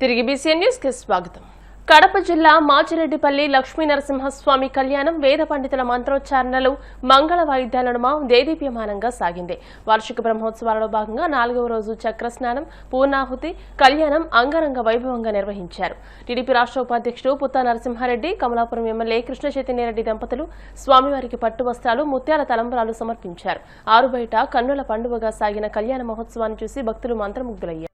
తిరిగి BCN news కి స్వాగతం. కడప జిల్లా మాచిరెడ్డిపల్లి లక్ష్మీ నరసింహస్వామి కళ్యాణం వేద పండితుల మంత్రోచ్చారణలు మంగళ వాయిద్యాల దేదీప్యమానంగా సాగింది. వార్షిక బ్రహ్మోత్సవాలలో భాగంగా 4వ రోజు చక్రస్నానం, పూర్ణాహుతి, కళ్యాణం అంగరంగ వైభవంగా నిర్వహించారు. టీడీపీ రాష్ట్ర ఉపాధ్యక్షుడు పుత్తా నరసింహారెడ్డి, కమలాపురం ఎమ్మెల్యే కృష్ణ చైతన్యరెడ్డి దంపతులు స్వామివారికి పట్టు వస్త్రాలు, ముత్యాల తలంబరాలు సమర్పించారు. ఆరుబయట కన్నుల పండుగగా సాగిన కళ్యాణ మహోత్సవాన్ని చూసి భక్తులు మంత్రముగ్ధులయ్యారు.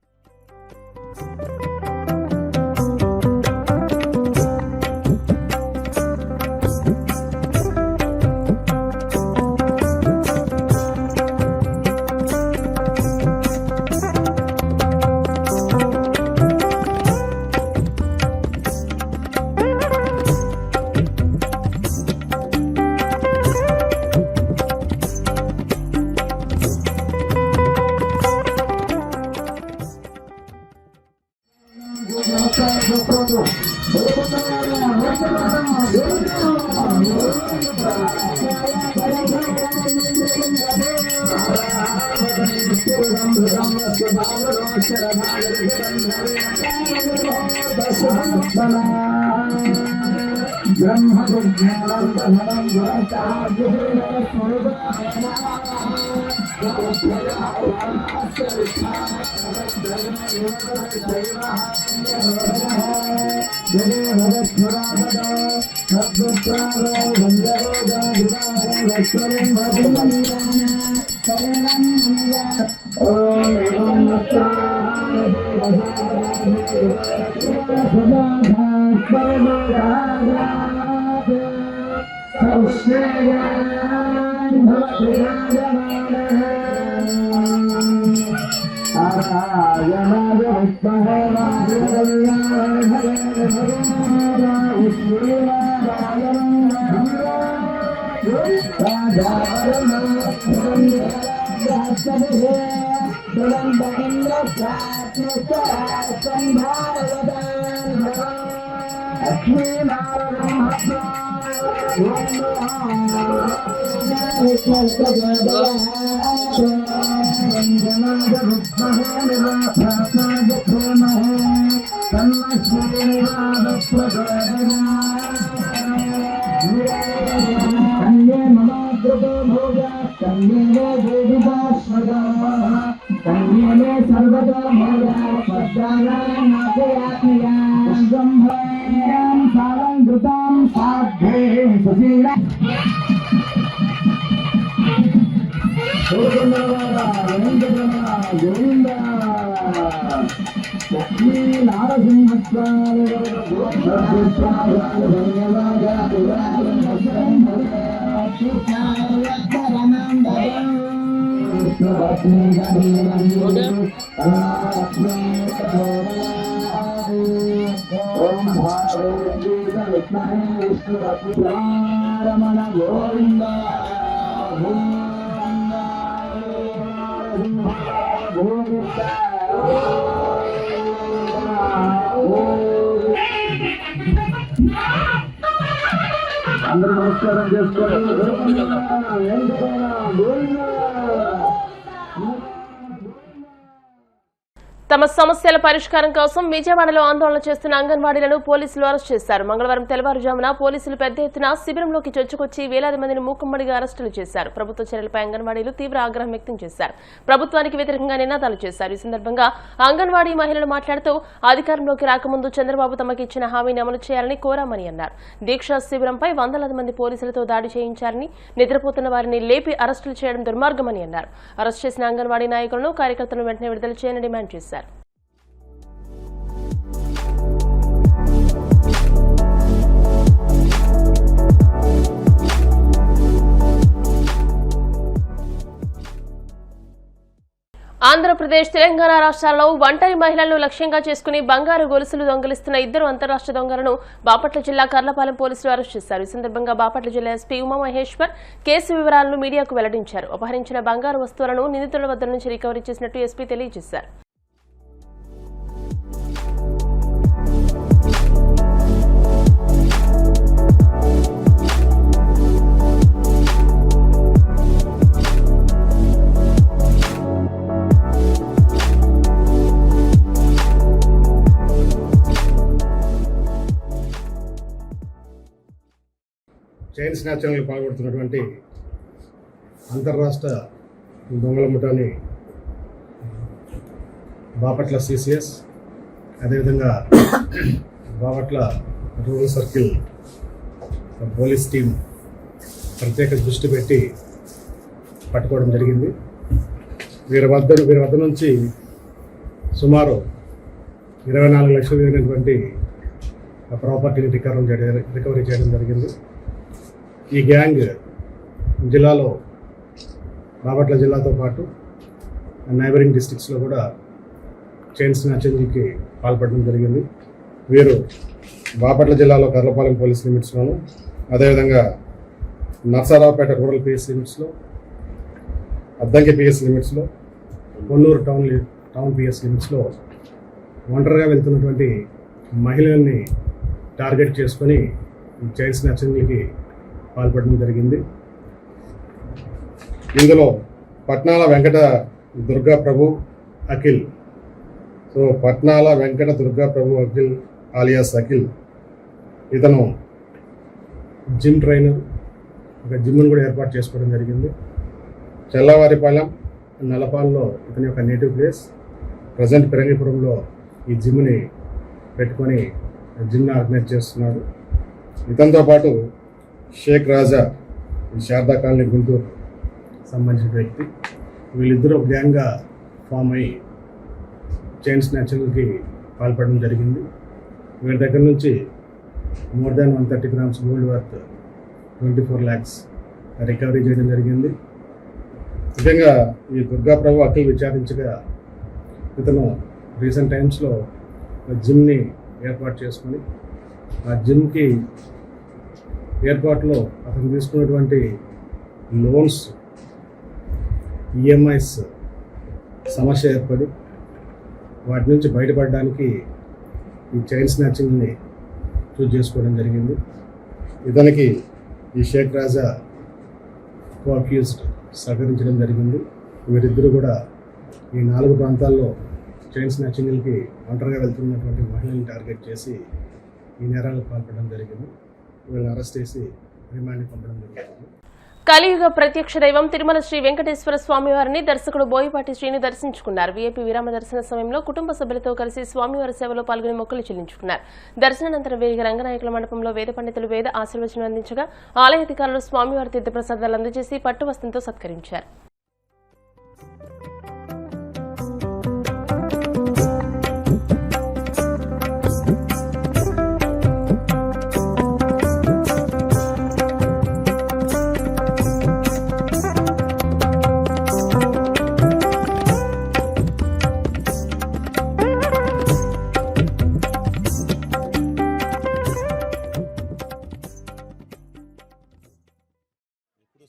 అందరూ నమస్కారం చేసుకోండి. తమ సమస్యల పరిష్కారం కోసం విజయవాడలో ఆందోళన చేస్తున్న అంగన్వాడీలను పోలీసులు అరెస్ట్ చేశారు. మంగళవారం తెల్లవారుజామున పోలీసులు పెద్ద ఎత్తున శిబిరంలోకి చొచ్చుకొచ్చి వేలాది మందిని మూకుమ్మడిగా అరెస్టులు చేశారు. ప్రభుత్వ చర్యలపై అంగన్వాడీలు తీవ్ర ఆగ్రహం వ్యక్తం చేశారు. ప్రభుత్వానికి వ్యతిరేకంగా నినాదాలు చేశారు. ఈ సందర్భంగా అంగన్వాడీ మహిళలు మాట్లాడుతూ అధికారంలోకి రాకముందు చంద్రబాబు తమకు ఇచ్చిన హామీని అమలు చేయాలని కోరామని అన్నారు. దీక్షా శిబిరంపై వందలాది మంది పోలీసులతో దాడి చేయించారని, నిద్రపోతున్న వారిని లేపి అరెస్టులు చేయడం దుర్మార్గమని అన్నారు. అరెస్ట్ చేసిన అంగన్వాడీ నాయకులను, కార్యకర్తలను వెంటనే విడుదల చేయాలని డిమాండ్ చేశారు. ఆంధ్రప్రదేశ్, తెలంగాణ రాష్ట్రాల్లో ఒంటరి మహిళలను లక్ష్యంగా చేసుకుని బంగారు గొలుసులు దొంగిలిస్తున్న 2 అంతర్రాష్ట్ర దొంగలను బాపట్ల జిల్లా కర్లపాలెం పోలీసులు అరెస్ట్ చేశారు. ఈ సందర్భంగా బాపట్ల జిల్లా ఎస్పీ ఉమామహేశ్వర్ కేసు వివరాలను మీడియాకు వెల్లడించారు. అపహరించిన బంగారు వస్తువులను నిందితుల వద్ద నుంచి రికవరీ చేసినట్టు ఎస్పీ తెలియజేశారు. చైన్ స్నాచింగ్లో పాల్గొడుతున్నటువంటి అంతర్రాష్ట్ర దొంగల ముఠాని బాపట్ల సిసిఎస్, అదేవిధంగా Bapatla rural circle police team ప్రత్యేక దృష్టి పెట్టి పట్టుకోవడం జరిగింది. వీరి వద్ద నుంచి సుమారు 24 లక్షలు విలువైనటువంటి ప్రాపర్టీని రికవరీ చేయడం జరిగింది. ఈ గ్యాంగ్ జిల్లాలో బాపట్ల జిల్లాతో పాటు నైబరింగ్ డిస్ట్రిక్ట్స్లో కూడా చైన్ స్నాచింగ్కి పాల్పడడం జరిగింది. వీరు బాపట్ల జిల్లాలో కర్లపాలెం పోలీస్ లిమిట్స్లోను, అదేవిధంగా నర్సరావుపేట రూరల్ పిఎస్ లిమిట్స్లో, అద్దంకి పిఎస్ లిమిట్స్లో, కొన్నూరు టౌన్ పిఎస్ లిమిట్స్లో ఒంటరిగా వెళ్తున్నటువంటి మహిళల్ని టార్గెట్ చేసుకొని చైన్ స్నాచింగ్కి పాల్పడడం జరిగింది. ఇందులో పట్నాల వెంకట దుర్గా ప్రభు అఖిల్, పట్నాల వెంకట దుర్గా ప్రభు అఖిల్ ఆలియాస్ అఖిల్, ఇతను జిమ్ ట్రైనర్, ఒక జిమ్ను కూడా ఏర్పాటు చేసుకోవడం జరిగింది. చెల్లవారిపాలెం నల్లపాలలో ఇతని యొక్క నేటివ్ ప్లేస్. ప్రజెంట్ పెరంగిపురంలో ఈ జిమ్ని పెట్టుకొని జిమ్ని ఆర్గనైజ్ చేస్తున్నాడు. ఇతనితో పాటు షేక్ రాజా, శారదా కాలనీ గుంటూరు సంబంధించిన వ్యక్తి. వీళ్ళిద్దరూ గ్యాంగ్గా ఫామ్ అయ్యి చైన్ స్నాచింగ్కి పాల్పడడం జరిగింది. వీరి దగ్గర నుంచి more than 130 grams gold worth 24 lakhs recovery చేయడం జరిగింది. ముఖ్యంగా ఈ దుర్గా ప్రభు అఖిల్ విచారించగా ఇతను రీసెంట్ టైమ్స్లో జిమ్ని ఏర్పాటు చేసుకొని ఆ జిమ్కి ఏర్పాటులో అతను తీసుకున్నటువంటి లోన్స్, ఈఎంఐస్ సమస్య ఏర్పడి వాటి నుంచి బయటపడడానికి ఈ చైన్ స్నాచింగ్ని చూజ్ చేసుకోవడం జరిగింది. ఇతనికి ఈ షేక్ రాజా అక్యూజ్డ్ సహకరించడం జరిగింది. వీరిద్దరూ కూడా ఈ 4 ప్రాంతాల్లో చైన్ స్నాచింగ్కి ఒంటరిగా వెళ్తున్నటువంటి మహిళల్ని టార్గెట్ చేసి ఈ నేరాలకు పాల్పడడం జరిగింది. వీళ్ళని అరెస్ట్ చేసి రిమాండ్కి పంపడం జరిగింది. కలియుగ ప్రత్యక్ష దైవం తిరుమల శ్రీ వెంకటేశ్వర స్వామివారిని దర్శకుడు బోయపాటి శ్రీని దర్శించుకున్నారు. వీఐపీ విరామ దర్శన సమయంలో కుటుంబ సభ్యులతో కలిసి స్వామివారి సేవలో పాల్గొని మొక్కులు చెల్లించుకున్నారు. దర్శనానంతరం వేదిక రంగనాయకుల మండపంలో వేద పండితులు వేద ఆశీర్వచనం అందించగా ఆలయ అధికారులు స్వామివారి తీర్థప్రసాదాలు అందజేసి పట్టు వస్త్రంతో సత్కరించారు.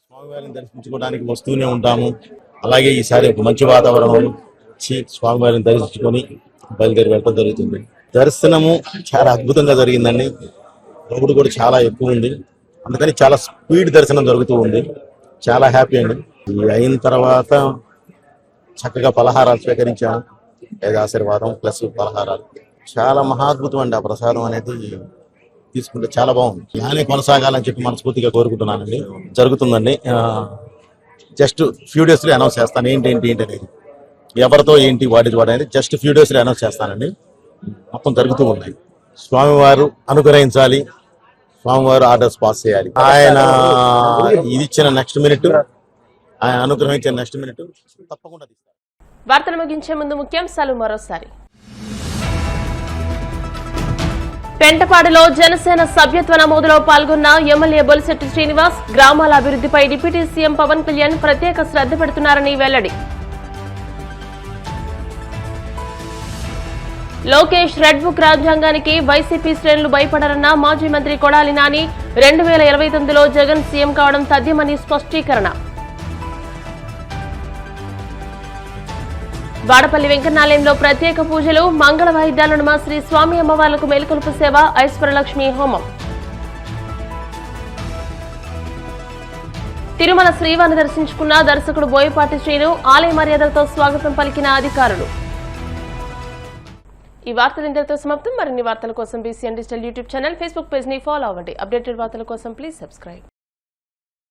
స్వామివారిని దర్శించుకోవడానికి వస్తూనే ఉంటాము. అలాగే ఈసారి ఒక మంచి వాతావరణం వచ్చి స్వామివారిని దర్శించుకొని బయలుదేరి వెళ్ళడం జరుగుతుంది. దర్శనము చాలా అద్భుతంగా జరిగిందండి. క్రౌడ్ కూడా చాలా ఎక్కువ ఉంది, అందుకని చాలా స్పీడ్ దర్శనం జరుగుతూ ఉంది. చాలా హ్యాపీ అండి. అయిన తర్వాత చక్కగా పలహారాలు స్వీకరించాము. ఆశీర్వాదం ప్లస్ పలహారాలు చాలా మహాద్భుతం అండి. ఆ ప్రసాదం అనేది తీసుకుంటే చాలా బాగుంది. ఇలానే కొనసాగాలని చెప్పి మనస్ఫూర్తిగా కోరుకుంటున్నానండి. జరుగుతుందండి. జస్ట్ ఫ్యూ డేస్లో అనౌన్స్ చేస్తాను ఏంటి అనేది, ఎవరితో ఏంటి వాటి అనేది జస్ట్ ఫ్యూ డేస్లో అనౌన్స్ చేస్తానండి. మొత్తం జరుగుతూ ఉన్నాయి. స్వామివారు అనుగ్రహించాలి, స్వామివారు ఆర్డర్స్ పాస్ చేయాలి. ఆయన ఇది ఇచ్చిన నెక్స్ట్ మినిట్, ఆయన అనుగ్రహించిన నెక్స్ట్ మినిట్ తప్పకుండా తీస్తారు. వార్తలు ముగించే ముందు ముఖ్యాంశాలు మరోసారి. పెంటపాడులో జనసేన సభ్యత్వ నమోదులో పాల్గొన్న ఎమ్మెల్యే బొలిశెట్టి శ్రీనివాస్ గ్రామాల అభివృద్ధిపై డిప్యూటీ సీఎం పవన్ కళ్యాణ్ ప్రత్యేక శ్రద్ధ పెడుతున్నారని వెల్లడి. లోకేష్ రెడ్ బుక్ రాజ్యాంగానికి వైసీపీ శ్రేణులు భయపడరన్న మాజీ మంత్రి కొడాలి నాని 2029లో జగన్ సీఎం కావడం తథ్యమని స్పష్టీకరణ. వాడపల్లి వెంకన్నాలయంలో ప్రత్యేక పూజలు, మంగళ వాయిద్యాల నడుమ శ్రీ స్వామి అమ్మవార్లకు మేలుకొలుపు సేవ, ఐశ్వర్యలక్ష్మి హోమం. తిరుమల శ్రీవారిని దర్శించుకున్న దర్శకుడు బోయపాటి శ్రీను ఆలయ మర్యాదలతో స్వాగతం పలికిన అధికారులు. ఈ వార్తలు ఇంతటితో సమాప్తం. మరిన్ని వార్తల కోసం BCN digital YouTube channel, Facebook page ని ఫాలో అవ్వండి. అప్డేటెడ్ వార్తల కోసం ప్లీజ్ సబ్స్క్రైబ్.